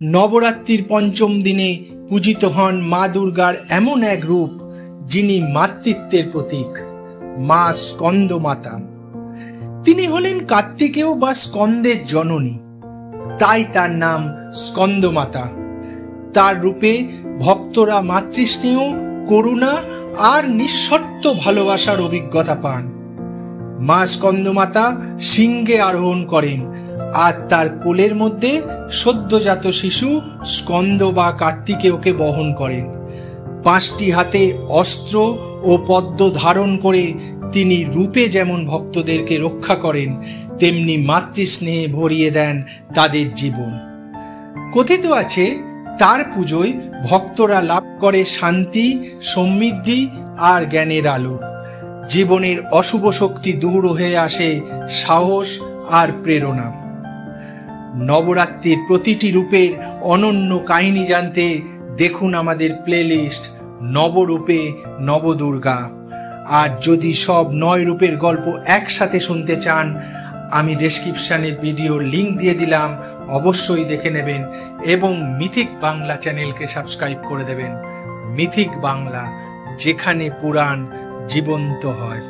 নবরাত্রির পঞ্চম দিনে পূজিত হন মা দুর্গার এমন এক রূপ যিনি মাতৃত্বের প্রতীক, মা স্কন্দ মাতা। তিনি হলেন কার্তিকেয় বা স্কন্দের জননী, তাই তার নাম স্কন্দ মাতা। তার রূপে ভক্তরা মাতৃস্নেহ, করুণা আর নিঃশর্ত ভালোবাসার অভিজ্ঞতা পান। মা স্কন্দমাতা সিংহে আরোহণ করেন আর তার কোলের মধ্যে সদ্যজাত শিশু স্কন্দ বা কার্তিকেয়কে বহন করেন। 5টি হাতে অস্ত্র ও পদ্ম ধারণ করে তিনি রূপে যেমন ভক্তদেরকে রক্ষা করেন, তেমনি মাতৃস্নেহে ভরিয়ে দেন তাদের জীবন। কথিত আছে, তার পুজোয় ভক্তরা লাভ করে শান্তি, সমৃদ্ধি আর জ্ঞানের আলো। জীবনের অশুভ শক্তি দূর হয়ে আসে সাহস আর প্রেরণা। নবরাত্রির প্রতিটি রূপের অনন্য কাহিনী জানতে দেখুন আমাদের প্লেলিস্ট নবরূপে নবদুর্গা। আর যদি সব 9 রূপের গল্প একসাথে শুনতে চান, আমি ডেসক্রিপশানে ভিডিওর লিঙ্ক দিয়ে দিলাম, অবশ্যই দেখে নেবেন এবং মিথিক বাংলা চ্যানেলকে সাবস্ক্রাইব করে দেবেন। মিথিক বাংলা, যেখানে পুরাণ জীবন্ত হয়।